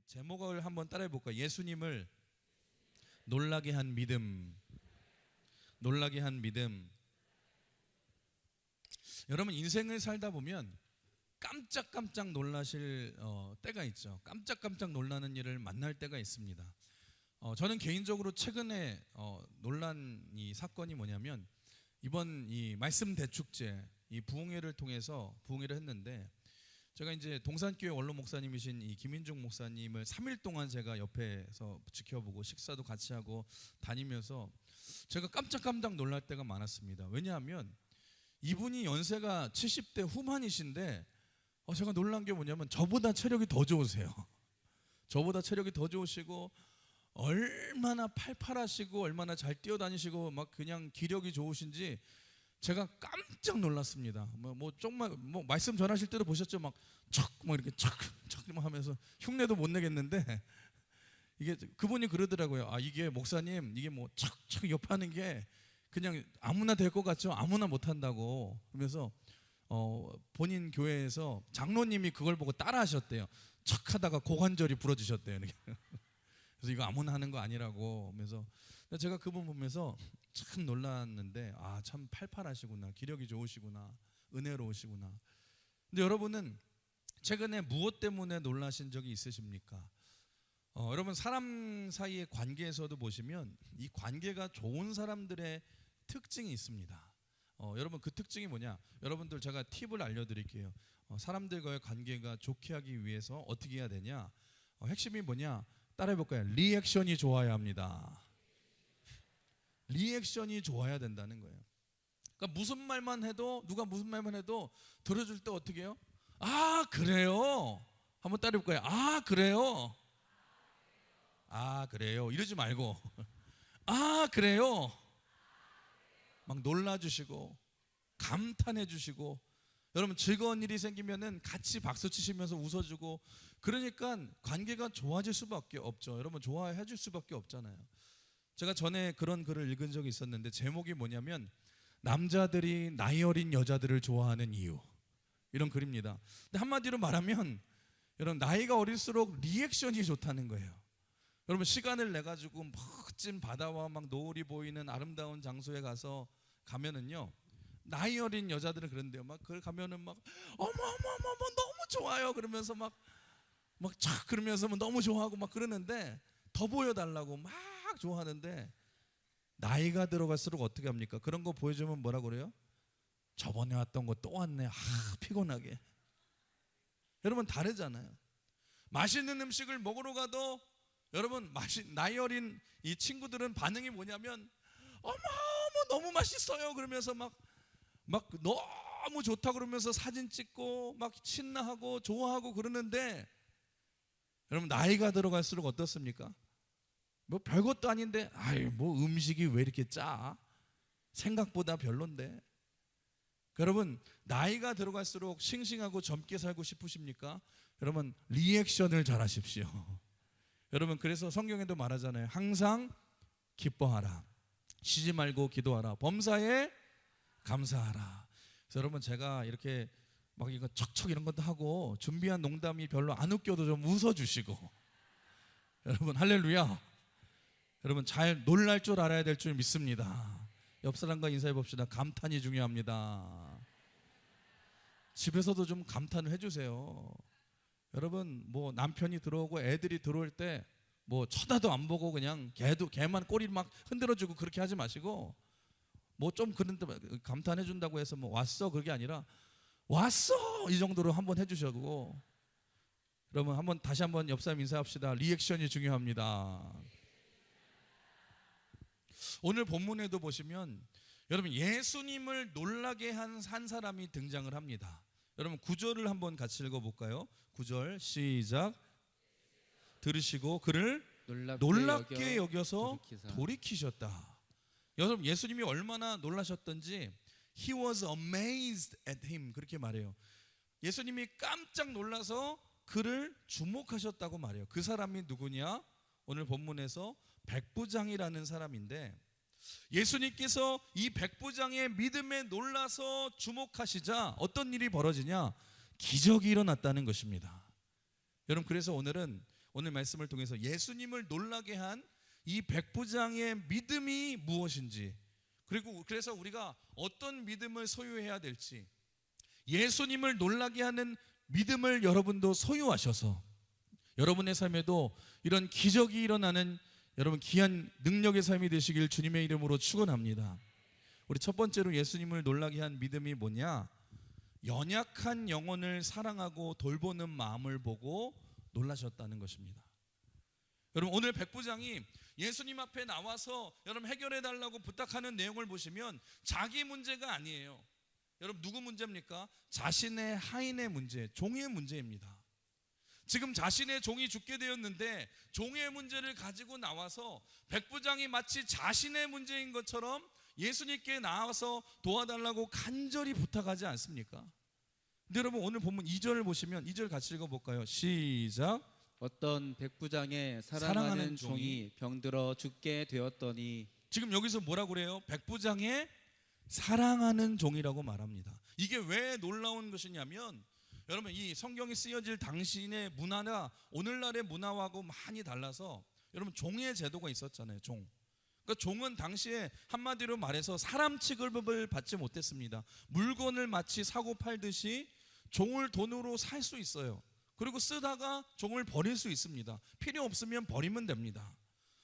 제목을 한번 따라해 볼까요? 예수님을 놀라게 한 믿음. 놀라게 한 믿음. 여러분, 인생을 살다 보면 깜짝깜짝 놀라실 때가 있죠. 깜짝깜짝 놀라는 일을 만날 때가 있습니다. 저는 개인적으로 최근에 놀란 이 사건이 뭐냐면, 이번 이 말씀 대축제 이 부흥회를 통해서 부흥회를 했는데, 제가 이제 동산교회 원로 목사님이신 이 김인중 목사님을 3일 동안 제가 옆에서 지켜보고 식사도 같이 하고 다니면서 제가 깜짝깜짝 놀랄 때가 많았습니다. 왜냐하면 이분이 연세가 70대 후반이신데 제가 놀란 게 뭐냐면 저보다 체력이 더 좋으세요. 저보다 체력이 더 좋으시고 얼마나 팔팔하시고 얼마나 잘 뛰어다니시고 막 그냥 기력이 좋으신지 제가 깜짝 놀랐습니다. 정말 말씀 전하실 때도 보셨죠? 막 이렇게 척 하면서 흉내도 못 내겠는데, 이게 그분이 그러더라고요. 이게 목사님, 이게 척 옆에 하는 게 그냥 아무나 될 것 같죠? 아무나 못 한다고. 그러면서 본인 교회에서 장로님이 그걸 보고 따라 하셨대요. 척 하다가 고관절이 부러지셨대요. 그래서 이거 아무나 하는 거 아니라고. 그래서 제가 그분 보면서 참 놀랐는데, 참 팔팔하시구나, 기력이 좋으시구나, 은혜로우시구나. 근데 여러분은 최근에 무엇 때문에 놀라신 적이 있으십니까? 여러분, 사람 사이의 관계에서도 보시면 이 관계가 좋은 사람들의 특징이 있습니다. 여러분, 그 특징이 뭐냐? 여러분들 제가 팁을 알려드릴게요. 사람들과의 관계가 좋게 하기 위해서 어떻게 해야 되냐? 핵심이 뭐냐? 따라해볼까요? 리액션이 좋아야 합니다. 리액션이 좋아야 된다는 거예요. 그러니까 무슨 말만 해도, 누가 무슨 말만 해도 들어줄 때 어떻게 해요? 그래요? 한번 따라해볼까요? 그래요? 그래요? 이러지 말고 그래요? 막 놀라주시고 감탄해 주시고, 여러분 즐거운 일이 생기면은 같이 박수 치시면서 웃어주고, 그러니까 관계가 좋아질 수밖에 없죠. 여러분 좋아해 줄 수밖에 없잖아요. 제가 전에 그런 글을 읽은 적이 있었는데, 제목이 뭐냐면 남자들이 나이 어린 여자들을 좋아하는 이유, 이런 글입니다. 근데 한마디로 말하면 여러분, 나이가 어릴수록 리액션이 좋다는 거예요. 여러분, 시간을 내 가지고 멋진 바다와 막 노을이 보이는 아름다운 장소에 가면은요, 나이 어린 여자들은 그런데요, 막 그걸 가면은 막 어머 너무 좋아요 그러면서 그러면서 너무 좋아하고 막 그러는데, 더 보여달라고 막 좋아하는데, 나이가 들어갈수록 어떻게 합니까? 그런 거 보여주면 뭐라 그래요? 저번에 왔던 거 또 왔네. 피곤하게. 여러분 다르잖아요. 맛있는 음식을 먹으러 가도 여러분 나이 어린 이 친구들은 반응이 뭐냐면 어머 너무 맛있어요 그러면서 막 너무 좋다 그러면서 사진 찍고 막 신나하고 좋아하고 그러는데, 여러분 나이가 들어갈수록 어떻습니까? 별것도 아닌데 음식이 왜 이렇게 짜? 생각보다 별론데. 여러분, 나이가 들어갈수록 싱싱하고 젊게 살고 싶으십니까? 여러분, 리액션을 잘 하십시오. 여러분, 그래서 성경에도 말하잖아요. 항상 기뻐하라, 쉬지 말고 기도하라, 범사에 감사하라. 그래서 여러분, 제가 이렇게 막 이거 척척 이런 것도 하고 준비한 농담이 별로 안 웃겨도 좀 웃어주시고, 여러분 할렐루야. 여러분 잘 놀랄 줄 알아야 될 줄 믿습니다. 옆 사람과 인사해 봅시다. 감탄이 중요합니다. 집에서도 좀 감탄을 해주세요. 여러분 남편이 들어오고 애들이 들어올 때 쳐다도 안 보고 그냥 걔만 꼬리를 막 흔들어주고 그렇게 하지 마시고, 좀 그런데 감탄해 준다고 해서 왔어 그게 아니라 왔어 이 정도로 한번 해주시고. 여러분 다시 한번 옆 사람 인사합시다. 리액션이 중요합니다. 오늘 본문에도 보시면 여러분 예수님을 놀라게 한 사람이 등장을 합니다. 여러분 9절을 한번 같이 읽어볼까요? 9절 시작. 들으시고 그를 놀랍게 여겨서 돌이키셨다. 여러분 예수님이 얼마나 놀라셨던지 He was amazed at him 그렇게 말해요. 예수님이 깜짝 놀라서 그를 주목하셨다고 말해요. 그 사람이 누구냐? 오늘 본문에서 백부장이라는 사람인데, 예수님께서 이 백부장의 믿음에 놀라서 주목하시자 어떤 일이 벌어지냐? 기적이 일어났다는 것입니다. 여러분 그래서 오늘 오늘 말씀을 통해서 예수님을 놀라게 한 이 백부장의 믿음이 무엇인지, 그리고 그래서 우리가 어떤 믿음을 소유해야 될지, 예수님을 놀라게 하는 믿음을 여러분도 소유하셔서 여러분의 삶에도 이런 기적이 일어나는 여러분 귀한 능력의 삶이 되시길 주님의 이름으로 축원합니다. 우리 첫 번째로 예수님을 놀라게 한 믿음이 뭐냐? 연약한 영혼을 사랑하고 돌보는 마음을 보고 놀라셨다는 것입니다. 여러분, 오늘 백부장이 예수님 앞에 나와서 여러분 해결해 달라고 부탁하는 내용을 보시면 자기 문제가 아니에요. 여러분, 누구 문제입니까? 자신의 하인의 문제, 종의 문제입니다. 지금 자신의 종이 죽게 되었는데 종의 문제를 가지고 나와서 백부장이 마치 자신의 문제인 것처럼 예수님께 나와서 도와달라고 간절히 부탁하지 않습니까? 근데 여러분, 오늘 본문 2절을 보시면 2절 같이 읽어볼까요? 시작. 어떤 백부장의 사랑하는 종이 병들어 죽게 되었더니. 지금 여기서 뭐라고 그래요? 백부장의 사랑하는 종이라고 말합니다. 이게 왜 놀라운 것이냐면, 여러분, 이 성경이 쓰여질 당시의 문화나 오늘날의 문화하고 많이 달라서 여러분 종의 제도가 있었잖아요. 그러니까 종은 당시에 한마디로 말해서 사람 취급을 받지 못했습니다. 물건을 마치 사고 팔듯이 종을 돈으로 살 수 있어요. 그리고 쓰다가 종을 버릴 수 있습니다. 필요 없으면 버리면 됩니다.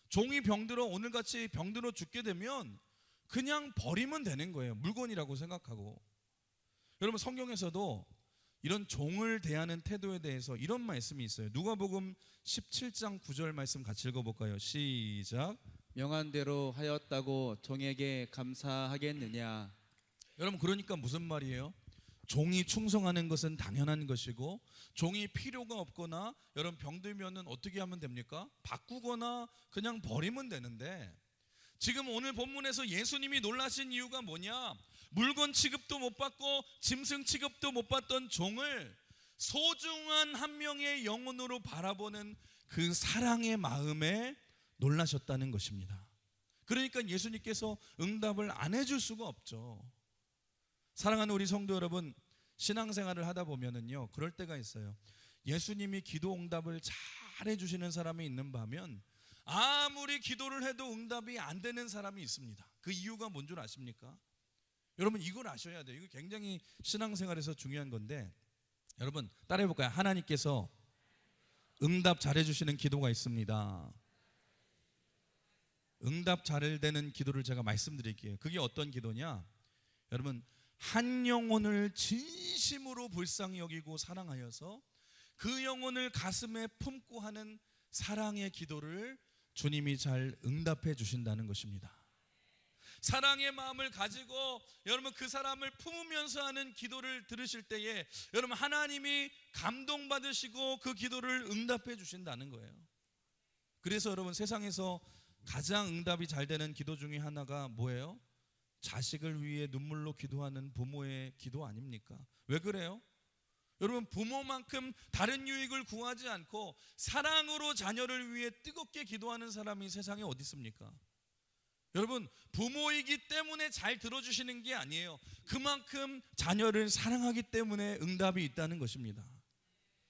종이 병들어 오늘같이 병들어 죽게 되면 그냥 버리면 되는 거예요. 물건이라고 생각하고. 여러분, 성경에서도 이런 종을 대하는 태도에 대해서 이런 말씀이 있어요. 누가복음 17장 9절 말씀 같이 읽어볼까요? 시작. 명한 대로 하였다고 종에게 감사하겠느냐. 여러분, 그러니까 무슨 말이에요? 종이 충성하는 것은 당연한 것이고, 종이 필요가 없거나 여러분 병들면은 어떻게 하면 됩니까? 바꾸거나 그냥 버리면 되는데, 지금 오늘 본문에서 예수님이 놀라신 이유가 뭐냐? 물건 취급도 못 받고 짐승 취급도 못 받던 종을 소중한 한 명의 영혼으로 바라보는 그 사랑의 마음에 놀라셨다는 것입니다. 그러니까 예수님께서 응답을 안 해줄 수가 없죠. 사랑하는 우리 성도 여러분, 신앙생활을 하다 보면은요, 그럴 때가 있어요. 예수님이 기도 응답을 잘 해주시는 사람이 있는 반면 아무리 기도를 해도 응답이 안 되는 사람이 있습니다. 그 이유가 뭔 줄 아십니까? 여러분, 이걸 아셔야 돼요. 이거 굉장히 신앙생활에서 중요한 건데, 여러분 따라해 볼까요? 하나님께서 응답 잘 해주시는 기도가 있습니다. 응답 잘 되는 기도를 제가 말씀드릴게요. 그게 어떤 기도냐? 여러분, 한 영혼을 진심으로 불쌍히 여기고 사랑하여서 그 영혼을 가슴에 품고 하는 사랑의 기도를 주님이 잘 응답해 주신다는 것입니다. 사랑의 마음을 가지고 여러분 그 사람을 품으면서 하는 기도를 들으실 때에 여러분 하나님이 감동받으시고 그 기도를 응답해 주신다는 거예요. 그래서 여러분 세상에서 가장 응답이 잘 되는 기도 중에 하나가 뭐예요? 자식을 위해 눈물로 기도하는 부모의 기도 아닙니까? 왜 그래요? 여러분, 부모만큼 다른 유익을 구하지 않고 사랑으로 자녀를 위해 뜨겁게 기도하는 사람이 세상에 어디 있습니까? 여러분, 부모이기 때문에 잘 들어주시는 게 아니에요. 그만큼 자녀를 사랑하기 때문에 응답이 있다는 것입니다.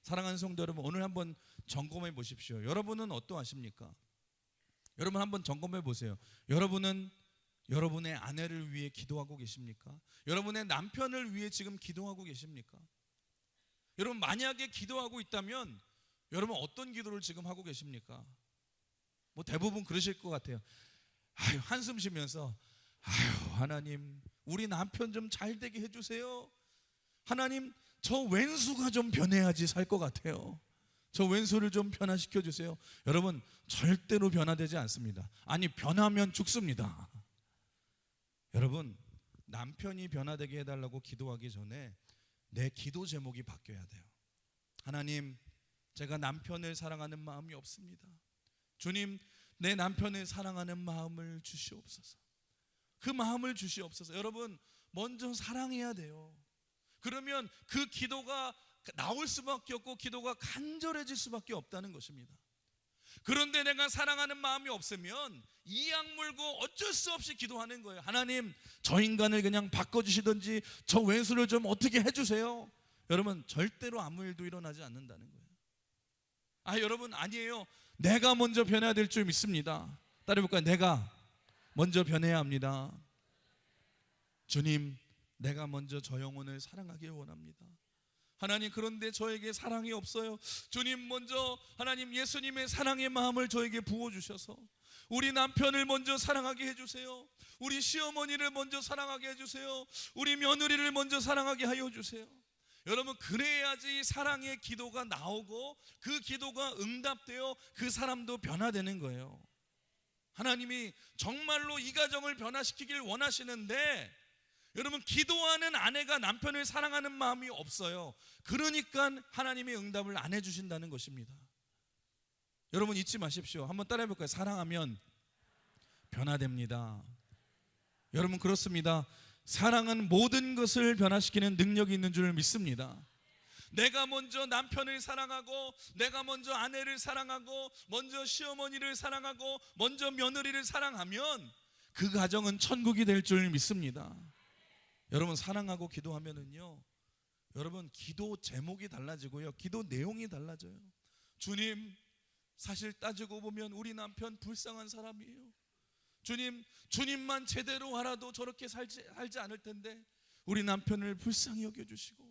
사랑하는 성도 여러분, 오늘 한번 점검해 보십시오. 여러분은 어떠하십니까? 여러분 한번 점검해 보세요. 여러분은 여러분의 아내를 위해 기도하고 계십니까? 여러분의 남편을 위해 지금 기도하고 계십니까? 여러분, 만약에 기도하고 있다면 여러분 어떤 기도를 지금 하고 계십니까? 뭐 대부분 그러실 것 같아요. 아유, 한숨 쉬면서 아유, 하나님 우리 남편 좀 잘 되게 해주세요. 하나님, 저 왼수가 좀 변해야지 살 것 같아요. 저 왼수를 좀 변화시켜 주세요. 여러분, 절대로 변화되지 않습니다. 아니, 변하면 죽습니다. 여러분, 남편이 변화되게 해달라고 기도하기 전에 내 기도 제목이 바뀌어야 돼요. 하나님, 제가 남편을 사랑하는 마음이 없습니다. 주님, 내 남편을 사랑하는 마음을 주시옵소서. 그 마음을 주시옵소서. 여러분, 먼저 사랑해야 돼요. 그러면 그 기도가 나올 수밖에 없고 기도가 간절해질 수밖에 없다는 것입니다. 그런데 내가 사랑하는 마음이 없으면 이악 물고 어쩔 수 없이 기도하는 거예요. 하나님, 저 인간을 그냥 바꿔주시든지 저 왼수를 좀 어떻게 해주세요. 여러분, 절대로 아무 일도 일어나지 않는다는 거예요. 여러분 아니에요. 내가 먼저 변해야 될 줄 믿습니다. 따라해볼까요? 내가 먼저 변해야 합니다. 주님, 내가 먼저 저 영혼을 사랑하길 원합니다. 하나님, 그런데 저에게 사랑이 없어요. 주님, 먼저 하나님 예수님의 사랑의 마음을 저에게 부어주셔서 우리 남편을 먼저 사랑하게 해주세요. 우리 시어머니를 먼저 사랑하게 해주세요. 우리 며느리를 먼저 사랑하게 하여 주세요. 여러분, 그래야지 사랑의 기도가 나오고 그 기도가 응답되어 그 사람도 변화되는 거예요. 하나님이 정말로 이 가정을 변화시키길 원하시는데 여러분, 기도하는 아내가 남편을 사랑하는 마음이 없어요. 그러니까 하나님이 응답을 안 해주신다는 것입니다. 여러분 잊지 마십시오. 한번 따라해 볼까요? 사랑하면 변화됩니다. 여러분 그렇습니다. 사랑은 모든 것을 변화시키는 능력이 있는 줄 믿습니다. 내가 먼저 남편을 사랑하고, 내가 먼저 아내를 사랑하고, 먼저 시어머니를 사랑하고, 먼저 며느리를 사랑하면 그 가정은 천국이 될 줄 믿습니다. 여러분, 사랑하고 기도하면은요, 여러분 기도 제목이 달라지고요, 기도 내용이 달라져요. 주님, 사실 따지고 보면 우리 남편 불쌍한 사람이에요. 주님, 주님만 제대로 알아도 저렇게 살지 않을 텐데 우리 남편을 불쌍히 여겨주시고,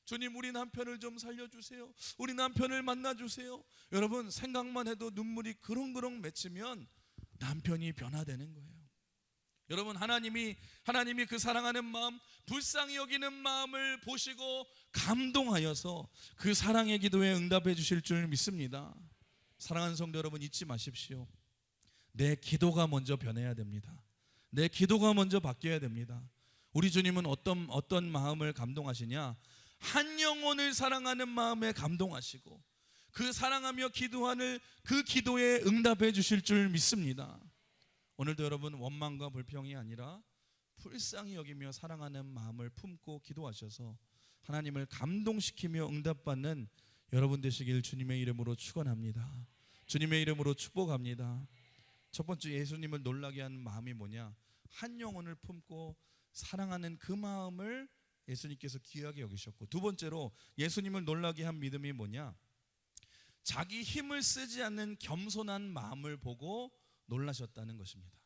주님, 우리 남편을 좀 살려주세요. 우리 남편을 만나주세요. 여러분, 생각만 해도 눈물이 그렁그렁 맺히면 남편이 변화되는 거예요. 여러분, 하나님이 그 사랑하는 마음, 불쌍히 여기는 마음을 보시고 감동하여서 그 사랑의 기도에 응답해 주실 줄 믿습니다. 사랑하는 성도 여러분, 잊지 마십시오. 내 기도가 먼저 변해야 됩니다. 내 기도가 먼저 바뀌어야 됩니다. 우리 주님은 어떤 마음을 감동하시냐? 한 영혼을 사랑하는 마음에 감동하시고 그 사랑하며 기도하는 그 기도에 응답해 주실 줄 믿습니다. 오늘도 여러분, 원망과 불평이 아니라 불쌍히 여기며 사랑하는 마음을 품고 기도하셔서 하나님을 감동시키며 응답받는 여러분 되시길 주님의 이름으로 축원합니다. 주님의 이름으로 축복합니다. 첫 번째, 예수님을 놀라게 하는 마음이 뭐냐? 한 영혼을 품고 사랑하는 그 마음을 예수님께서 귀하게 여기셨고, 두 번째로 예수님을 놀라게 한 믿음이 뭐냐? 자기 힘을 쓰지 않는 겸손한 마음을 보고 놀라셨다는 것입니다.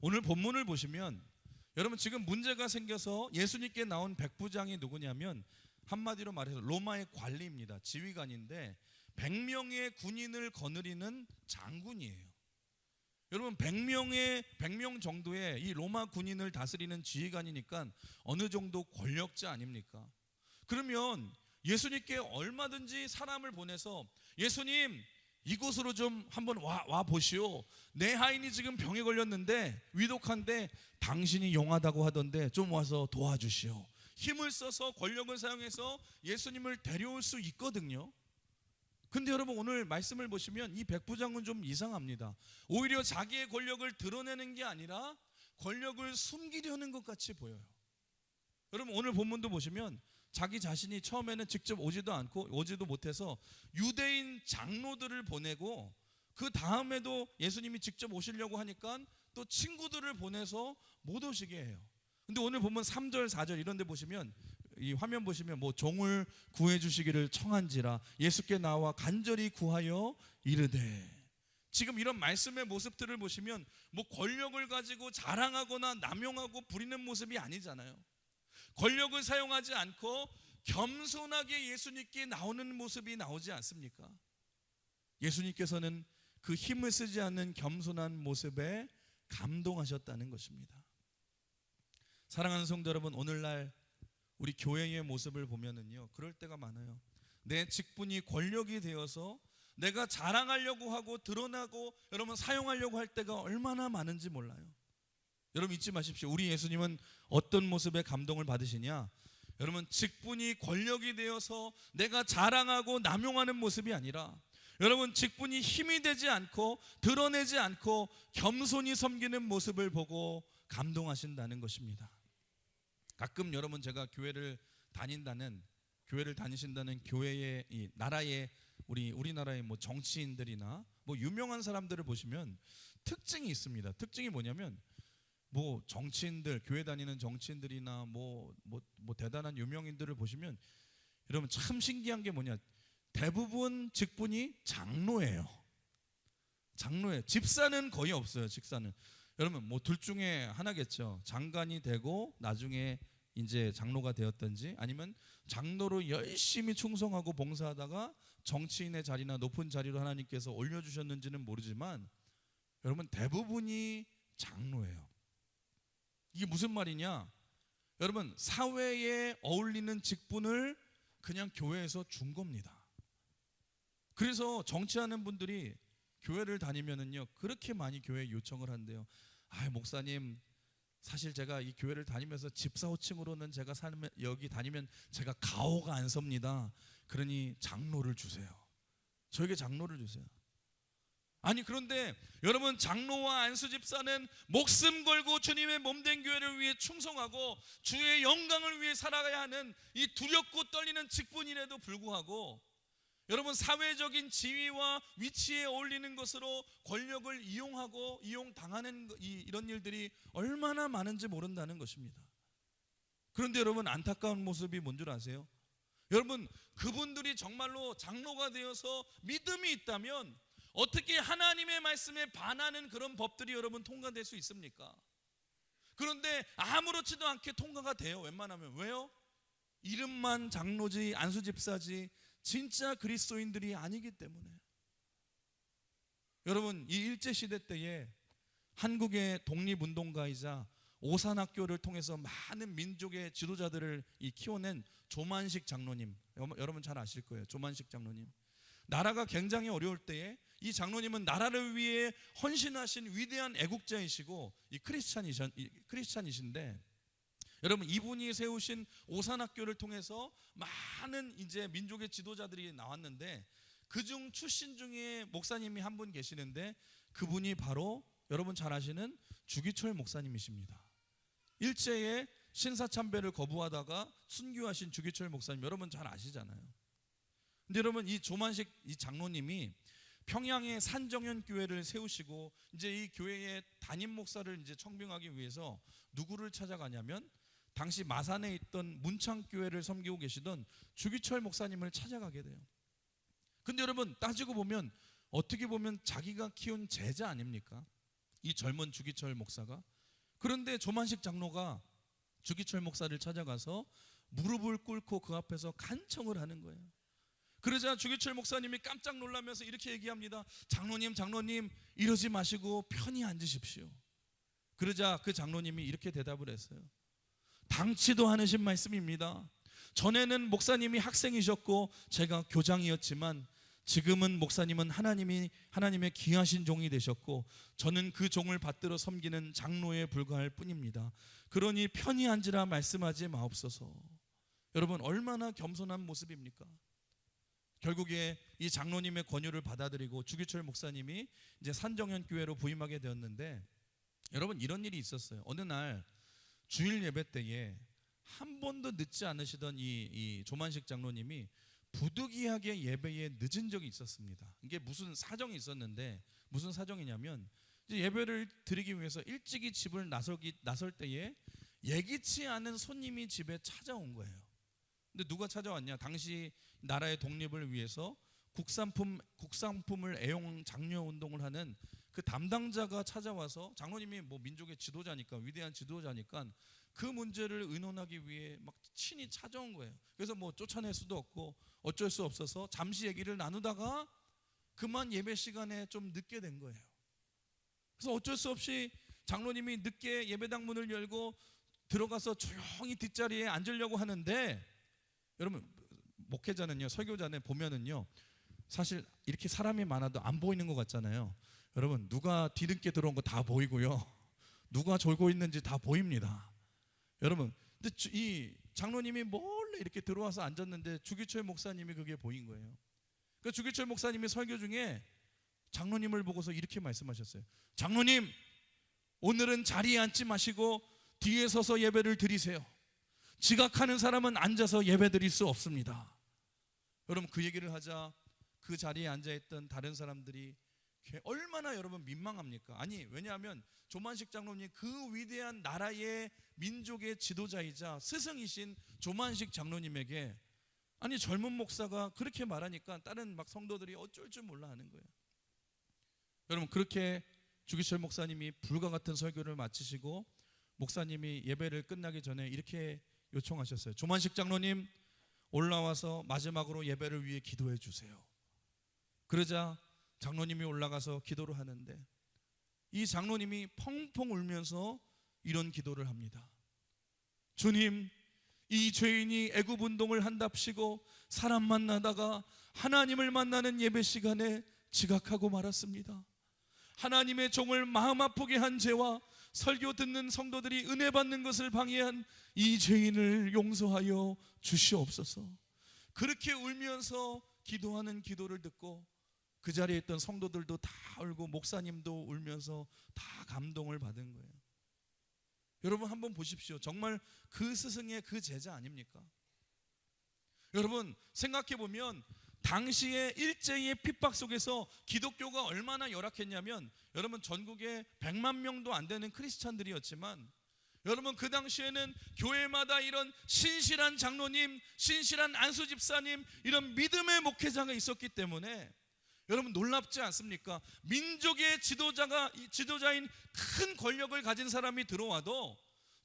오늘 본문을 보시면 여러분, 지금 문제가 생겨서 예수님께 나온 백부장이 누구냐면 한마디로 말해서 로마의 관리입니다. 지휘관인데 100명의 군인을 거느리는 장군이에요. 여러분, 100명 정도의 이 로마 군인을 다스리는 지휘관이니까 어느 정도 권력자 아닙니까? 그러면 예수님께 얼마든지 사람을 보내서 예수님, 이곳으로 좀 한번 와 보시오. 내 하인이 지금 병에 걸렸는데 위독한데 당신이 용하다고 하던데 좀 와서 도와주시오. 힘을 써서 권력을 사용해서 예수님을 데려올 수 있거든요. 근데 여러분, 오늘 말씀을 보시면 이 백부장은 좀 이상합니다. 오히려 자기의 권력을 드러내는 게 아니라 권력을 숨기려는 것 같이 보여요. 여러분, 오늘 본문도 보시면 자기 자신이 처음에는 직접 오지도 못해서 유대인 장로들을 보내고, 그 다음에도 예수님이 직접 오시려고 하니까 또 친구들을 보내서 못 오시게 해요. 근데 오늘 보면 3절 4절 이런 데 보시면, 이 화면 보시면 뭐 종을 구해 주시기를 청한지라 예수께 나와 간절히 구하여 이르되, 지금 이런 말씀의 모습들을 보시면 뭐 권력을 가지고 자랑하거나 남용하고 부리는 모습이 아니잖아요. 권력을 사용하지 않고 겸손하게 예수님께 나오는 모습이 나오지 않습니까? 예수님께서는 그 힘을 쓰지 않는 겸손한 모습에 감동하셨다는 것입니다. 사랑하는 성도 여러분, 오늘날 우리 교회의 모습을 보면은요, 그럴 때가 많아요. 내 직분이 권력이 되어서 내가 자랑하려고 하고 드러나고 여러분 사용하려고 할 때가 얼마나 많은지 몰라요. 여러분 잊지 마십시오. 우리 예수님은 어떤 모습에 감동을 받으시냐? 여러분, 직분이 권력이 되어서 내가 자랑하고 남용하는 모습이 아니라, 여러분 직분이 힘이 되지 않고 드러내지 않고 겸손히 섬기는 모습을 보고 감동하신다는 것입니다. 가끔 여러분, 제가 교회를 다니신다는 교회의 이 나라의 우리나라의 뭐 정치인들이나 뭐 유명한 사람들을 보시면 특징이 있습니다. 특징이 뭐냐면, 뭐 정치인들, 교회 다니는 정치인들이나 뭐 대단한 유명인들을 보시면 여러분 참 신기한 게 뭐냐? 대부분 직분이 장로예요. 장로예요. 집사는 거의 없어요. 집사는. 여러분 뭐 둘 중에 하나겠죠. 장관이 되고 나중에 이제 장로가 되었든지, 아니면 장로로 열심히 충성하고 봉사하다가 정치인의 자리나 높은 자리로 하나님께서 올려주셨는지는 모르지만 여러분 대부분이 장로예요. 이게 무슨 말이냐? 여러분 사회에 어울리는 직분을 그냥 교회에서 준 겁니다. 그래서 정치하는 분들이 교회를 다니면은요 그렇게 많이 교회에 요청을 한대요. 목사님, 사실 제가 이 교회를 다니면서 집사 호칭으로는 제가 여기 다니면 제가 가오가 안 섭니다. 그러니 장로를 주세요. 저에게 장로를 주세요. 아니 그런데 여러분, 장로와 안수 집사는 목숨 걸고 주님의 몸된 교회를 위해 충성하고 주의 영광을 위해 살아가야 하는 이 두렵고 떨리는 직분임에도 불구하고 여러분 사회적인 지위와 위치에 어울리는 것으로 권력을 이용하고 이용당하는 이런 일들이 얼마나 많은지 모른다는 것입니다. 그런데 여러분 안타까운 모습이 뭔 줄 아세요? 여러분 그분들이 정말로 장로가 되어서 믿음이 있다면 어떻게 하나님의 말씀에 반하는 그런 법들이 여러분 통과될 수 있습니까? 그런데 아무렇지도 않게 통과가 돼요. 웬만하면. 왜요? 이름만 장로지 안수집사지 진짜 그리스도인들이 아니기 때문에. 여러분 이 일제시대 때에 한국의 독립운동가이자 오산학교를 통해서 많은 민족의 지도자들을 키워낸 조만식 장로님, 여러분 잘 아실 거예요. 조만식 장로님. 나라가 굉장히 어려울 때에 이 장로님은 나라를 위해 헌신하신 위대한 애국자이시고 이 크리스찬이신데, 여러분 이분이 세우신 오산학교를 통해서 많은 이제 민족의 지도자들이 나왔는데 그중 출신 중에 목사님이 한 분 계시는데 그분이 바로 여러분 잘 아시는 주기철 목사님이십니다. 일제에 신사참배를 거부하다가 순교하신 주기철 목사님, 여러분 잘 아시잖아요. 근데 여러분 이 조만식 이 장로님이 평양에 산정현 교회를 세우시고 이제 이 교회의 담임 목사를 이제 청빙하기 위해서 누구를 찾아가냐면 당시 마산에 있던 문창교회를 섬기고 계시던 주기철 목사님을 찾아가게 돼요. 근데 여러분 따지고 보면 어떻게 보면 자기가 키운 제자 아닙니까? 이 젊은 주기철 목사가. 그런데 조만식 장로가 주기철 목사를 찾아가서 무릎을 꿇고 그 앞에서 간청을 하는 거예요. 그러자 주기철 목사님이 깜짝 놀라면서 이렇게 얘기합니다. 장로님 이러지 마시고 편히 앉으십시오. 그러자 그 장로님이 이렇게 대답을 했어요. 당치도 않으신 말씀입니다. 전에는 목사님이 학생이셨고 제가 교장이었지만 지금은 목사님은 하나님의 귀하신 종이 되셨고 저는 그 종을 받들어 섬기는 장로에 불과할 뿐입니다. 그러니 편히 앉으라 말씀하지 마옵소서. 여러분 얼마나 겸손한 모습입니까? 결국에 이 장로님의 권유를 받아들이고 주기철 목사님이 이제 산정현 교회로 부임하게 되었는데, 여러분 이런 일이 있었어요. 어느 날 주일 예배 때에 한 번도 늦지 않으시던 이 조만식 장로님이 부득이하게 예배에 늦은 적이 있었습니다. 이게 무슨 사정이 있었는데, 무슨 사정이냐면 이제 예배를 드리기 위해서 일찍이 집을 나설 때에 예기치 않은 손님이 집에 찾아온 거예요. 근데 누가 찾아왔냐? 당시 나라의 독립을 위해서 국산품을 애용 장려 운동을 하는 그 담당자가 찾아와서, 장로님이 뭐 민족의 지도자니까, 위대한 지도자니까 그 문제를 의논하기 위해 막 친히 찾아온 거예요. 그래서 뭐 쫓아낼 수도 없고 어쩔 수 없어서 잠시 얘기를 나누다가 그만 예배 시간에 좀 늦게 된 거예요. 그래서 어쩔 수 없이 장로님이 늦게 예배당 문을 열고 들어가서 조용히 뒷자리에 앉으려고 하는데, 여러분 목회자는요, 설교자는 보면은요 사실 이렇게 사람이 많아도 안 보이는 것 같잖아요. 여러분 누가 뒤늦게 들어온 거 다 보이고요, 누가 졸고 있는지 다 보입니다. 여러분 근데 이 장로님이 몰래 이렇게 들어와서 앉았는데 주기철 목사님이 그게 보인 거예요. 그 주기철 목사님이 설교 중에 장로님을 보고서 이렇게 말씀하셨어요. 장로님, 오늘은 자리에 앉지 마시고 뒤에 서서 예배를 드리세요. 지각하는 사람은 앉아서 예배 드릴 수 없습니다. 여러분 그 얘기를 하자 그 자리에 앉아있던 다른 사람들이 얼마나 여러분 민망합니까? 아니 왜냐하면 조만식 장로님, 그 위대한 나라의 민족의 지도자이자 스승이신 조만식 장로님에게 아니 젊은 목사가 그렇게 말하니까 다른 막 성도들이 어쩔 줄 몰라 하는 거예요. 여러분 그렇게 주기철 목사님이 불과 같은 설교를 마치시고 목사님이 예배를 끝나기 전에 이렇게 요청하셨어요. 조만식 장로님 올라와서 마지막으로 예배를 위해 기도해 주세요. 그러자 장로님이 올라가서 기도를 하는데 이 장로님이 펑펑 울면서 이런 기도를 합니다. 주님, 이 죄인이 애굽 운동을 한답시고 사람 만나다가 하나님을 만나는 예배 시간에 지각하고 말았습니다. 하나님의 종을 마음 아프게 한 죄와 설교 듣는 성도들이 은혜 받는 것을 방해한 이 죄인을 용서하여 주시옵소서. 그렇게 울면서 기도하는 기도를 듣고 그 자리에 있던 성도들도 다 울고 목사님도 울면서 다 감동을 받은 거예요. 여러분 한번 보십시오. 정말 그 스승의 그 제자 아닙니까? 여러분 생각해 보면 당시에 일제의 핍박 속에서 기독교가 얼마나 열악했냐면 여러분 전국에 100만 명도 안 되는 크리스찬들이었지만 여러분 그 당시에는 교회마다 이런 신실한 장로님, 신실한 안수 집사님 이런 믿음의 목회자가 있었기 때문에 여러분 놀랍지 않습니까? 민족의 지도자인 큰 권력을 가진 사람이 들어와도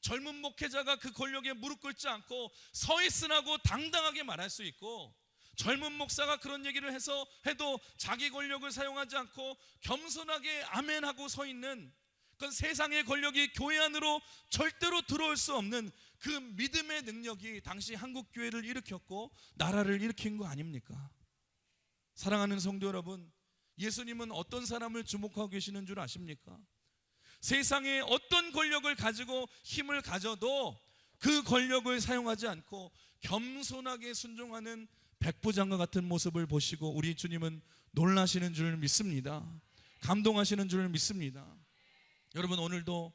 젊은 목회자가 그 권력에 무릎 꿇지 않고 서 있으라고 당당하게 말할 수 있고 젊은 목사가 그런 얘기를 해도 자기 권력을 사용하지 않고 겸손하게 아멘하고 서 있는 그건 세상의 권력이 교회 안으로 절대로 들어올 수 없는 그 믿음의 능력이 당시 한국 교회를 일으켰고 나라를 일으킨 거 아닙니까? 사랑하는 성도 여러분, 예수님은 어떤 사람을 주목하고 계시는 줄 아십니까? 세상에 어떤 권력을 가지고 힘을 가져도 그 권력을 사용하지 않고 겸손하게 순종하는 백부장과 같은 모습을 보시고 우리 주님은 놀라시는 줄 믿습니다. 감동하시는 줄 믿습니다. 여러분 오늘도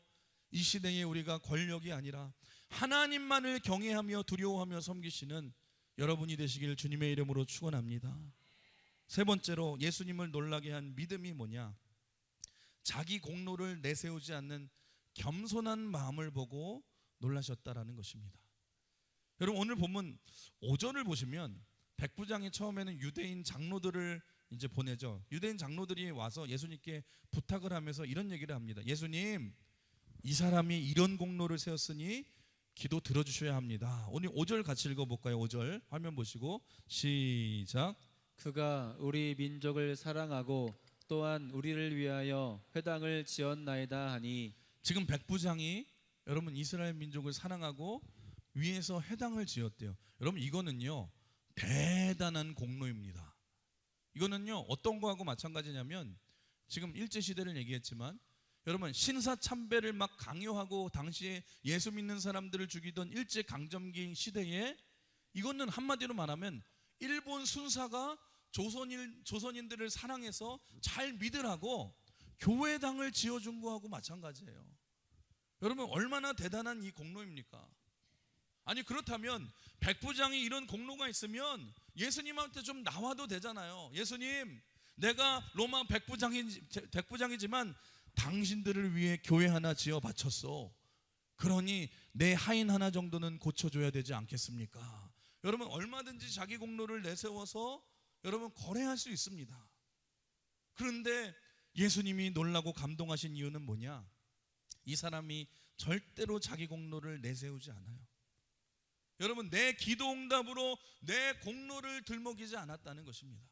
이 시대에 우리가 권력이 아니라 하나님만을 경외하며 두려워하며 섬기시는 여러분이 되시길 주님의 이름으로 축원합니다. 세 번째로 예수님을 놀라게 한 믿음이 뭐냐? 자기 공로를 내세우지 않는 겸손한 마음을 보고 놀라셨다라는 것입니다. 여러분 오늘 본문 5절을 보시면 백부장이 처음에는 유대인 장로들을 이제 보내죠. 유대인 장로들이 와서 예수님께 부탁을 하면서 이런 얘기를 합니다. 예수님, 이 사람이 이런 공로를 세웠으니 기도 들어주셔야 합니다. 오늘 5절 같이 읽어볼까요? 5절 화면 보시고 시작. 그가 우리 민족을 사랑하고 또한 우리를 위하여 회당을 지었나이다 하니 지금 백부장이 여러분 이스라엘 민족을 사랑하고 위에서 회당을 지었대요. 여러분 이거는요 대단한 공로입니다. 이거는요 어떤 거하고 마찬가지냐면 지금 일제시대를 얘기했지만 여러분 신사참배를 막 강요하고 당시에 예수 믿는 사람들을 죽이던 일제강점기 시대에 이거는 한마디로 말하면 일본 순사가 조선인들을 사랑해서 잘 믿으라고 교회당을 지어준 거하고 마찬가지예요. 여러분 얼마나 대단한 이 공로입니까? 아니 그렇다면 백부장이 이런 공로가 있으면 예수님한테 좀 나와도 되잖아요. 예수님, 내가 로마 백부장이지만 당신들을 위해 교회 하나 지어 바쳤어. 그러니 내 하인 하나 정도는 고쳐줘야 되지 않겠습니까? 여러분 얼마든지 자기 공로를 내세워서 여러분 거래할 수 있습니다. 그런데 예수님이 놀라고 감동하신 이유는 뭐냐? 이 사람이 절대로 자기 공로를 내세우지 않아요. 여러분 내 기도 응답으로 내 공로를 들먹이지 않았다는 것입니다.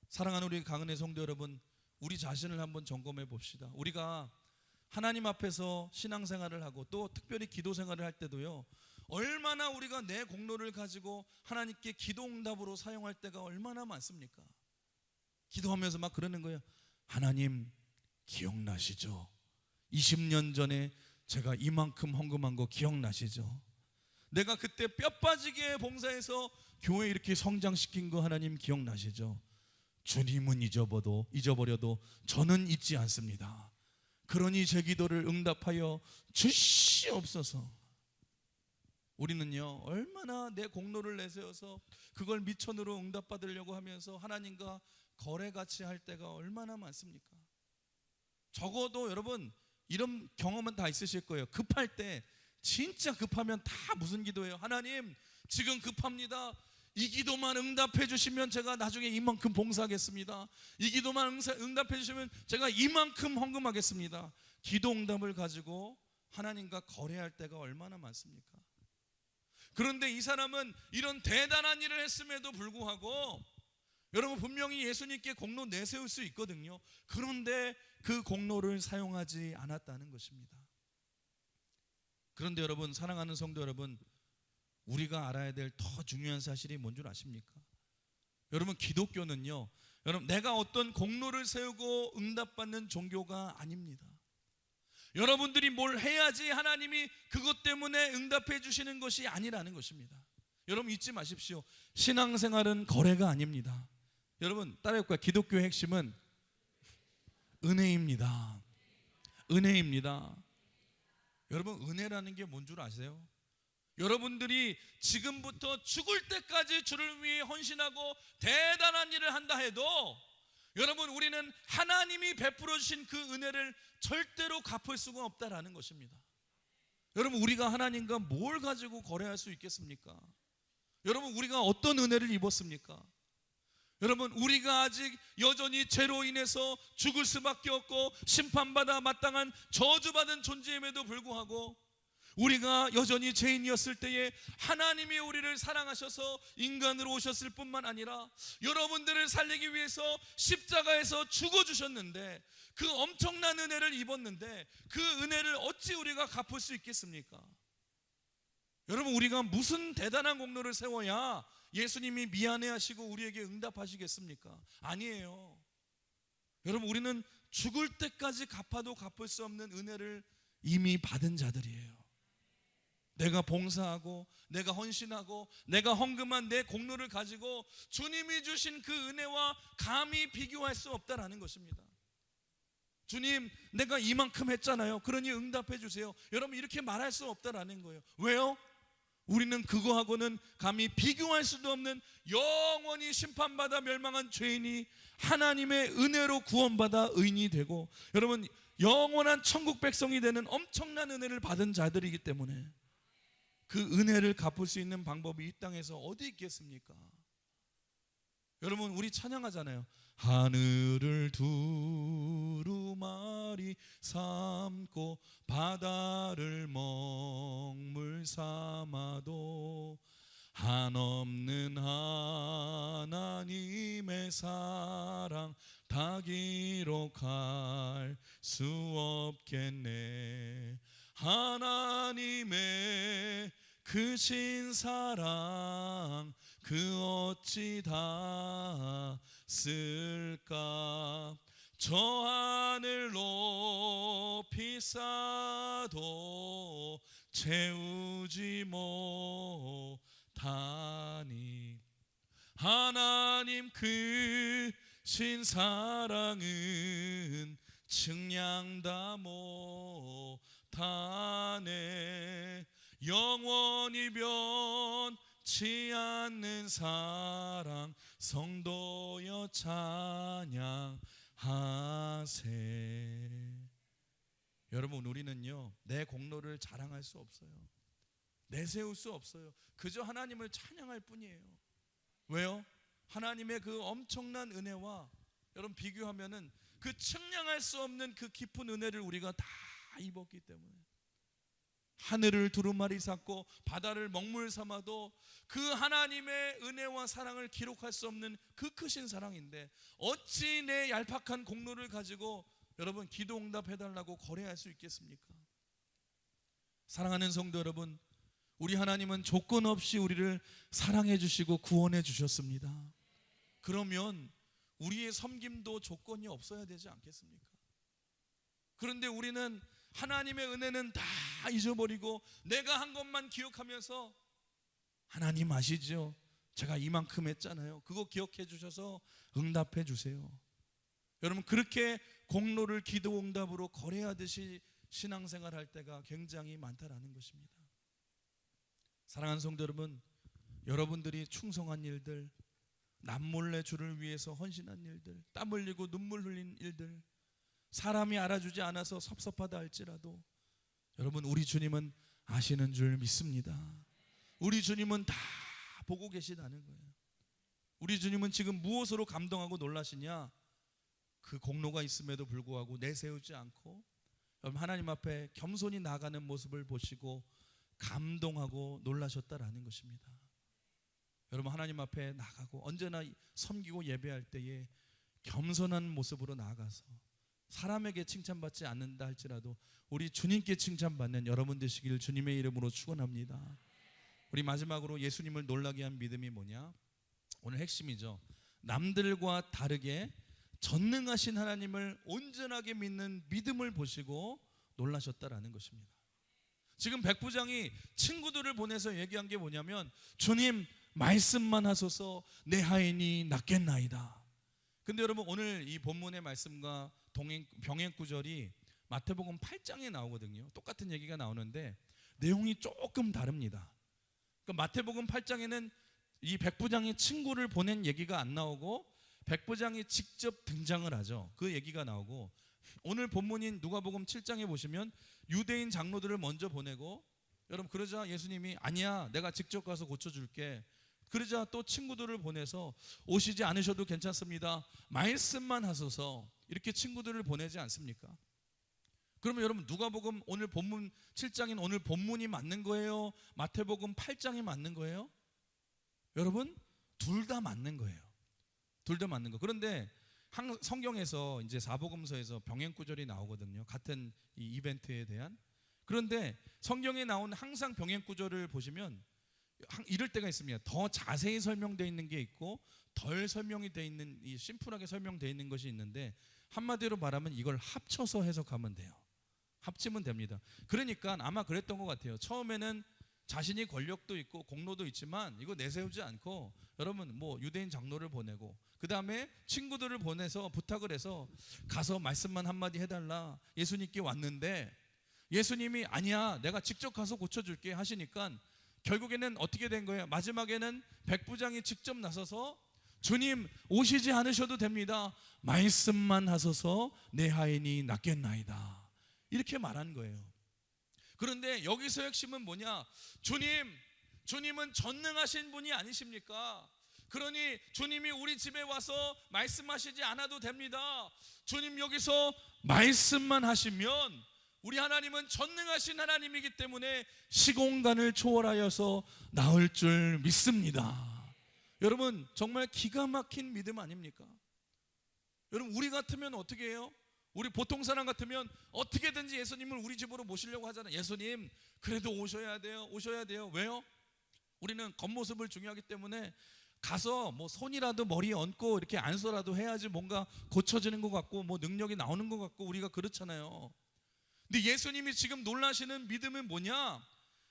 사랑하는 우리 강은혜 성도 여러분, 우리 자신을 한번 점검해 봅시다. 우리가 하나님 앞에서 신앙생활을 하고 또 특별히 기도생활을 할 때도요 얼마나 우리가 내 공로를 가지고 하나님께 기도 응답으로 사용할 때가 얼마나 많습니까? 기도하면서 막 그러는 거예요. 하나님 기억나시죠? 20년 전에 제가 이만큼 헌금한 거 기억나시죠? 내가 그때 뼈 빠지게 봉사해서 교회 이렇게 성장시킨 거 하나님 기억나시죠? 주님은 잊어버려도 저는 잊지 않습니다. 그러니 제 기도를 응답하여 주시옵소서. 우리는요 얼마나 내 공로를 내세워서 그걸 미천으로 응답받으려고 하면서 하나님과 거래같이 할 때가 얼마나 많습니까? 적어도 여러분 이런 경험은 다 있으실 거예요. 급할 때 진짜 급하면 다 무슨 기도예요? 하나님 지금 급합니다. 이 기도만 응답해 주시면 제가 나중에 이만큼 봉사하겠습니다. 이 기도만 응답해 주시면 제가 이만큼 헌금하겠습니다. 기도 응답을 가지고 하나님과 거래할 때가 얼마나 많습니까? 그런데 이 사람은 이런 대단한 일을 했음에도 불구하고, 여러분 분명히 예수님께 공로 내세울 수 있거든요. 그런데 그 공로를 사용하지 않았다는 것입니다. 그런데 여러분, 사랑하는 성도 여러분, 우리가 알아야 될 더 중요한 사실이 뭔 줄 아십니까? 여러분, 기독교는요, 여러분 내가 어떤 공로를 세우고 응답받는 종교가 아닙니다. 여러분들이 뭘 해야지 하나님이 그것 때문에 응답해 주시는 것이 아니라는 것입니다. 여러분 잊지 마십시오. 신앙생활은 거래가 아닙니다. 여러분 따라해볼까요? 기독교의 핵심은 은혜입니다. 은혜입니다. 여러분 은혜라는 게 뭔 줄 아세요? 여러분들이 지금부터 죽을 때까지 주를 위해 헌신하고 대단한 일을 한다 해도, 여러분 우리는 하나님이 베풀어 주신 그 은혜를 절대로 갚을 수가 없다라는 것입니다. 여러분 우리가 하나님과 뭘 가지고 거래할 수 있겠습니까? 여러분 우리가 어떤 은혜를 입었습니까? 여러분 우리가 아직 여전히 죄로 인해서 죽을 수밖에 없고 심판받아 마땅한 저주받은 존재임에도 불구하고, 우리가 여전히 죄인이었을 때에 하나님이 우리를 사랑하셔서 인간으로 오셨을 뿐만 아니라 여러분들을 살리기 위해서 십자가에서 죽어주셨는데, 그 엄청난 은혜를 입었는데 그 은혜를 어찌 우리가 갚을 수 있겠습니까? 여러분 우리가 무슨 대단한 공로를 세워야 예수님이 미안해하시고 우리에게 응답하시겠습니까? 아니에요. 여러분 우리는 죽을 때까지 갚아도 갚을 수 없는 은혜를 이미 받은 자들이에요. 내가 봉사하고 내가 헌신하고 내가 헌금한 내 공로를 가지고 주님이 주신 그 은혜와 감히 비교할 수 없다라는 것입니다. 주님 내가 이만큼 했잖아요, 그러니 응답해 주세요. 여러분 이렇게 말할 수 없다라는 거예요. 왜요? 우리는 그거하고는 감히 비교할 수도 없는 영원히 심판받아 멸망한 죄인이 하나님의 은혜로 구원받아 의인이 되고, 여러분 영원한 천국 백성이 되는 엄청난 은혜를 받은 자들이기 때문에 그 은혜를 갚을 수 있는 방법이 이 땅에서 어디 있겠습니까? 여러분 우리 찬양하잖아요. 하늘을 두루마리 삼고 바다를 먹물 삼아도 한없는 하나님의 사랑 다 기록할 수 없겠네. 하나님의 크신 사랑 그 어찌 다 쓸까. 저 하늘 높이 쌓아도 채우지 못하니, 하나님 크신 사랑은 측량 다 못하네. 영원히 변치 않는 사랑 성도여 찬양하세. 여러분 우리는요 내 공로를 자랑할 수 없어요. 내세울 수 없어요. 그저 하나님을 찬양할 뿐이에요. 왜요? 하나님의 그 엄청난 은혜와 여러분 비교하면은 그 측량할 수 없는 그 깊은 은혜를 우리가 다 입었기 때문에, 하늘을 두루마리 삼고 바다를 먹물 삼아도 그 하나님의 은혜와 사랑을 기록할 수 없는 그 크신 사랑인데, 어찌 내 얄팍한 공로를 가지고 여러분 기도 응답해달라고 거래할 수 있겠습니까? 사랑하는 성도 여러분, 우리 하나님은 조건 없이 우리를 사랑해 주시고 구원해 주셨습니다. 그러면 우리의 섬김도 조건이 없어야 되지 않겠습니까? 그런데 우리는 하나님의 은혜는 다 잊어버리고 내가 한 것만 기억하면서, 하나님 아시죠? 제가 이만큼 했잖아요. 그거 기억해 주셔서 응답해 주세요. 여러분 그렇게 공로를 기도 응답으로 거래하듯이 신앙생활 할 때가 굉장히 많다라는 것입니다. 사랑하는 성도 여러분, 여러분들이 충성한 일들, 남몰래 주를 위해서 헌신한 일들, 땀 흘리고 눈물 흘린 일들, 사람이 알아주지 않아서 섭섭하다 할지라도 여러분 우리 주님은 아시는 줄 믿습니다. 우리 주님은 다 보고 계시다는 거예요. 우리 주님은 지금 무엇으로 감동하고 놀라시냐? 그 공로가 있음에도 불구하고 내세우지 않고 여러분 하나님 앞에 겸손히 나아가는 모습을 보시고 감동하고 놀라셨다라는 것입니다. 여러분 하나님 앞에 나가고 언제나 섬기고 예배할 때에 겸손한 모습으로 나아가서 사람에게 칭찬받지 않는다 할지라도 우리 주님께 칭찬받는 여러분 되시길 주님의 이름으로 축원합니다. 우리 마지막으로 예수님을 놀라게 한 믿음이 뭐냐? 오늘 핵심이죠. 남들과 다르게 전능하신 하나님을 온전하게 믿는 믿음을 보시고 놀라셨다라는 것입니다. 지금 백부장이 친구들을 보내서 얘기한 게 뭐냐면 주님 말씀만 하소서 내 하인이 낫겠나이다. 근데 여러분 오늘 이 본문의 말씀과 병행 구절이 마태복음 8장에 나오거든요. 똑같은 얘기가 나오는데 내용이 조금 다릅니다. 그러니까 마태복음 8장에는 이 백부장이 친구를 보낸 얘기가 안 나오고 백부장이 직접 등장을 하죠. 그 얘기가 나오고 오늘 본문인 누가복음 7장에 보시면 유대인 장로들을 먼저 보내고 여러분 그러자 예수님이 아니야 내가 직접 가서 고쳐줄게. 그러자 또 친구들을 보내서 오시지 않으셔도 괜찮습니다. 말씀만 하소서 이렇게 친구들을 보내지 않습니까? 그러면 여러분 누가복음 오늘 본문 7장인 오늘 본문이 맞는 거예요? 마태복음 8장이 맞는 거예요? 여러분 둘 다 맞는 거예요. 둘 다 맞는 거. 그런데 성경에서 이제 사복음서에서 병행 구절이 나오거든요. 같은 이 이벤트에 대한. 그런데 성경에 나온 항상 병행 구절을 보시면 이럴 때가 있습니다. 더 자세히 설명되어 있는 게 있고 덜 설명이 되어 있는 이 심플하게 설명되어 있는 것이 있는데 한마디로 말하면 이걸 합쳐서 해석하면 돼요. 합치면 됩니다. 그러니까 아마 그랬던 것 같아요. 처음에는 자신이 권력도 있고 공로도 있지만 이거 내세우지 않고 여러분 뭐 유대인 장로를 보내고 그 다음에 친구들을 보내서 부탁을 해서 가서 말씀만 한마디 해달라. 예수님께 왔는데 예수님이 아니야 내가 직접 가서 고쳐줄게 하시니까 결국에는 어떻게 된 거예요? 마지막에는 백부장이 직접 나서서 주님 오시지 않으셔도 됩니다. 말씀만 하소서 내 하인이 낫겠나이다. 이렇게 말한 거예요. 그런데 여기서 핵심은 뭐냐? 주님은 전능하신 분이 아니십니까? 그러니 주님이 우리 집에 와서 말씀하시지 않아도 됩니다. 주님 여기서 말씀만 하시면 우리 하나님은 전능하신 하나님이기 때문에 시공간을 초월하여서 나올 줄 믿습니다. 여러분 정말 기가 막힌 믿음 아닙니까? 여러분 우리 같으면 어떻게 해요? 우리 보통 사람 같으면 어떻게든지 예수님을 우리 집으로 모시려고 하잖아요. 예수님 그래도 오셔야 돼요. 왜요? 우리는 겉모습을 중요하기 때문에 가서 뭐 손이라도 머리에 얹고 이렇게 안수라도 해야지 뭔가 고쳐지는 것 같고 뭐 능력이 나오는 것 같고 우리가 그렇잖아요. 근데 예수님이 지금 놀라시는 믿음은 뭐냐?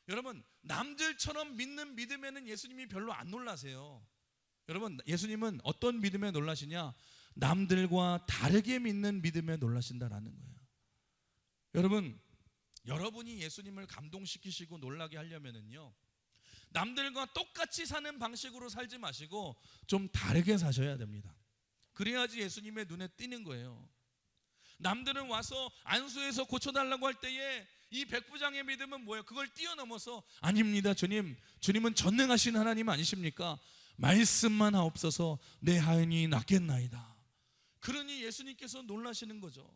여러분 남들처럼 믿는 믿음에는 예수님이 별로 안 놀라세요. 여러분 예수님은 어떤 믿음에 놀라시냐? 남들과 다르게 믿는 믿음에 놀라신다라는 거예요. 여러분 여러분이 예수님을 감동시키시고 놀라게 하려면은요 남들과 똑같이 사는 방식으로 살지 마시고 좀 다르게 사셔야 됩니다. 그래야지 예수님의 눈에 띄는 거예요. 남들은 와서 안수해서 고쳐달라고 할 때에 이 백부장의 믿음은 뭐예요? 그걸 뛰어넘어서 아닙니다 주님은 전능하신 하나님 아니십니까? 말씀만 하옵소서 내 하인이 낫겠나이다. 그러니 예수님께서 놀라시는 거죠.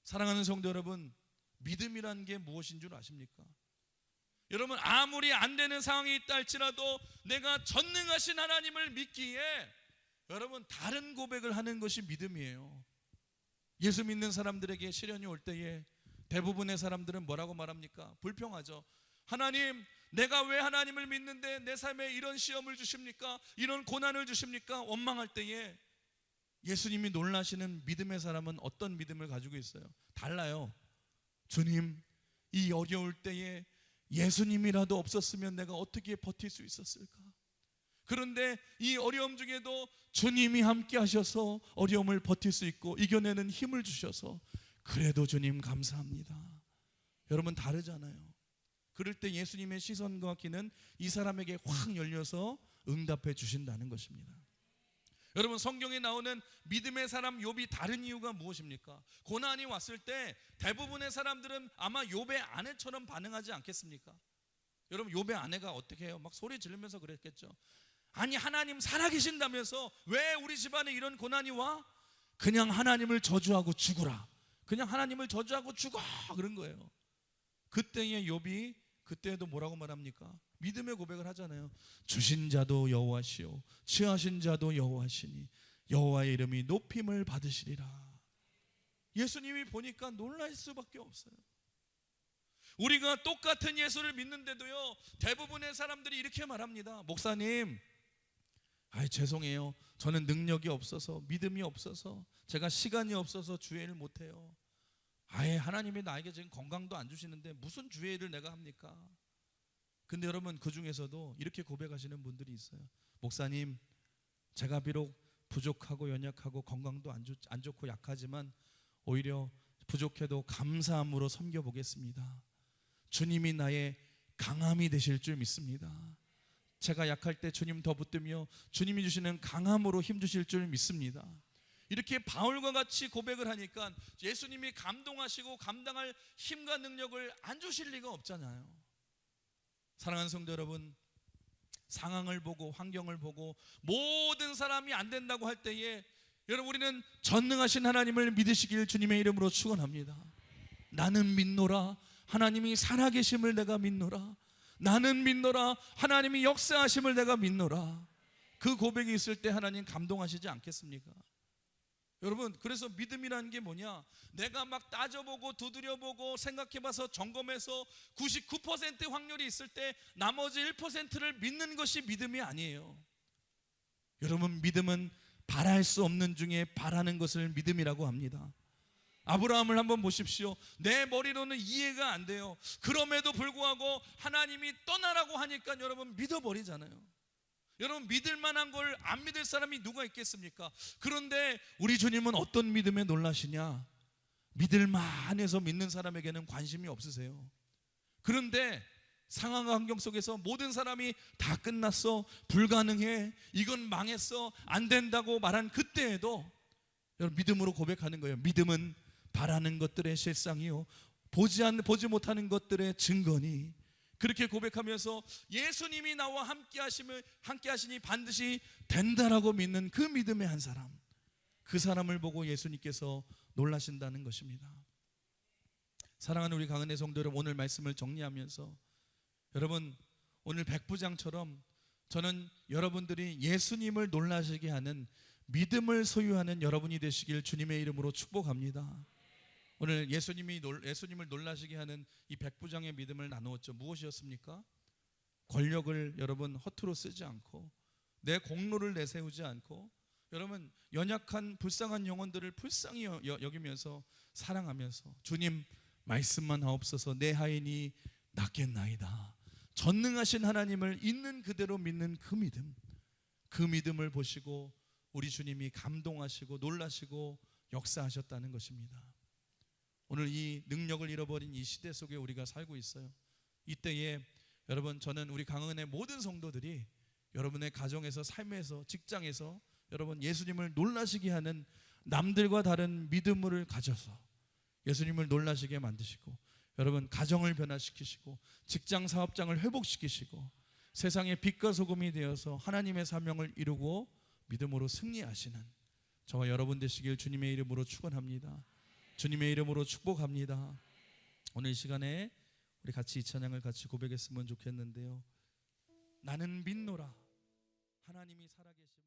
사랑하는 성도 여러분 믿음이란 게 무엇인 줄 아십니까? 여러분 아무리 안 되는 상황이 있다 할지라도 내가 전능하신 하나님을 믿기에 여러분 다른 고백을 하는 것이 믿음이에요. 예수 믿는 사람들에게 시련이 올 때에 대부분의 사람들은 뭐라고 말합니까? 불평하죠. 하나님 내가 왜 하나님을 믿는데 내 삶에 이런 시험을 주십니까? 이런 고난을 주십니까? 원망할 때에 예수님이 놀라시는 믿음의 사람은 어떤 믿음을 가지고 있어요? 달라요. 주님 이 어려울 때에 예수님이라도 없었으면 내가 어떻게 버틸 수 있었을까? 그런데 이 어려움 중에도 주님이 함께 하셔서 어려움을 버틸 수 있고 이겨내는 힘을 주셔서 그래도 주님 감사합니다. 여러분 다르잖아요. 그럴 때 예수님의 시선과 귀는 이 사람에게 확 열려서 응답해 주신다는 것입니다. 여러분 성경에 나오는 믿음의 사람 욥이 다른 이유가 무엇입니까? 고난이 왔을 때 대부분의 사람들은 아마 욥의 아내처럼 반응하지 않겠습니까? 여러분 욥의 아내가 어떻게 해요? 막 소리 지르면서 그랬겠죠. 아니 하나님 살아계신다면서 왜 우리 집안에 이런 고난이 와? 그냥 하나님을 저주하고 죽으라. 그냥 하나님을 저주하고 죽어 그런 거예요. 그때의 욥이 그때도 뭐라고 말합니까? 믿음의 고백을 하잖아요. 주신 자도 여호와시오 취하신 자도 여호와시니 여호와의 이름이 높임을 받으시리라. 예수님이 보니까 놀랄 수밖에 없어요. 우리가 똑같은 예수를 믿는데도요, 대부분의 사람들이 이렇게 말합니다. 목사님, 죄송해요. 저는 능력이 없어서, 믿음이 없어서, 제가 시간이 없어서 주일을 못해요. 하나님이 나에게 지금 건강도 안 주시는데 무슨 주일을 내가 합니까? 근데 여러분, 그 중에서도 이렇게 고백하시는 분들이 있어요. 목사님, 제가 비록 부족하고 연약하고 건강도 안 좋고 약하지만 오히려 부족해도 감사함으로 섬겨보겠습니다. 주님이 나의 강함이 되실 줄 믿습니다. 제가 약할 때 주님 더 붙들며 주님이 주시는 강함으로 힘 주실 줄 믿습니다. 이렇게 바울과 같이 고백을 하니까 예수님이 감동하시고 감당할 힘과 능력을 안 주실 리가 없잖아요. 사랑하는 성도 여러분, 상황을 보고 환경을 보고 모든 사람이 안 된다고 할 때에 여러분, 우리는 전능하신 하나님을 믿으시길 주님의 이름으로 축원합니다. 나는 믿노라 하나님이 살아계심을 내가 믿노라. 나는 믿노라 하나님이 역사하심을 내가 믿노라. 그 고백이 있을 때 하나님 감동하시지 않겠습니까? 여러분, 그래서 믿음이라는 게 뭐냐? 내가 막 따져보고 두드려보고 생각해봐서 점검해서 99% 확률이 있을 때 나머지 1%를 믿는 것이 믿음이 아니에요. 여러분, 믿음은 바랄 수 없는 중에 바라는 것을 믿음이라고 합니다. 아브라함을 한번 보십시오. 내 머리로는 이해가 안 돼요. 그럼에도 불구하고 하나님이 떠나라고 하니까 여러분 믿어버리잖아요. 여러분, 믿을 만한 걸 안 믿을 사람이 누가 있겠습니까? 그런데 우리 주님은 어떤 믿음에 놀라시냐? 믿을 만해서 믿는 사람에게는 관심이 없으세요. 그런데 상황과 환경 속에서 모든 사람이 다 끝났어, 불가능해, 이건 망했어, 안 된다고 말한 그때에도 여러분 믿음으로 고백하는 거예요. 믿음은 바라는 것들의 실상이요 보지 못하는 것들의 증거니. 그렇게 고백하면서 예수님이 나와 함께 하시니 반드시 된다라고 믿는 그 믿음의 한 사람, 그 사람을 보고 예수님께서 놀라신다는 것입니다. 사랑하는 우리 강은혜 성도 여러분, 오늘 말씀을 정리하면서 여러분, 오늘 백부장처럼 저는 여러분들이 예수님을 놀라시게 하는 믿음을 소유하는 여러분이 되시길 주님의 이름으로 축복합니다. 오늘 예수님을 놀라시게 하는 이 백부장의 믿음을 나누었죠. 무엇이었습니까? 권력을 여러분 허투루 쓰지 않고, 내 공로를 내세우지 않고, 여러분 연약한 불쌍한 영혼들을 불쌍히 여기면서 사랑하면서 주님 말씀만 하옵소서 내 하인이 낫겠나이다. 전능하신 하나님을 있는 그대로 믿는 그 믿음을 보시고 우리 주님이 감동하시고 놀라시고 역사하셨다는 것입니다. 오늘 이 능력을 잃어버린 이 시대 속에 우리가 살고 있어요. 이때에 여러분, 저는 우리 강은의 모든 성도들이 여러분의 가정에서, 삶에서, 직장에서 여러분 예수님을 놀라시게 하는 남들과 다른 믿음을 가져서 예수님을 놀라시게 만드시고, 여러분 가정을 변화시키시고 직장 사업장을 회복시키시고 세상의 빛과 소금이 되어서 하나님의 사명을 이루고 믿음으로 승리하시는 저와 여러분 되시길 주님의 이름으로 축원합니다. 주님의 이름으로 축복합니다. 오늘 이 시간에 우리 같이 이 찬양을 같이 고백했으면 좋겠는데요. 나는 믿노라 하나님이 살아계시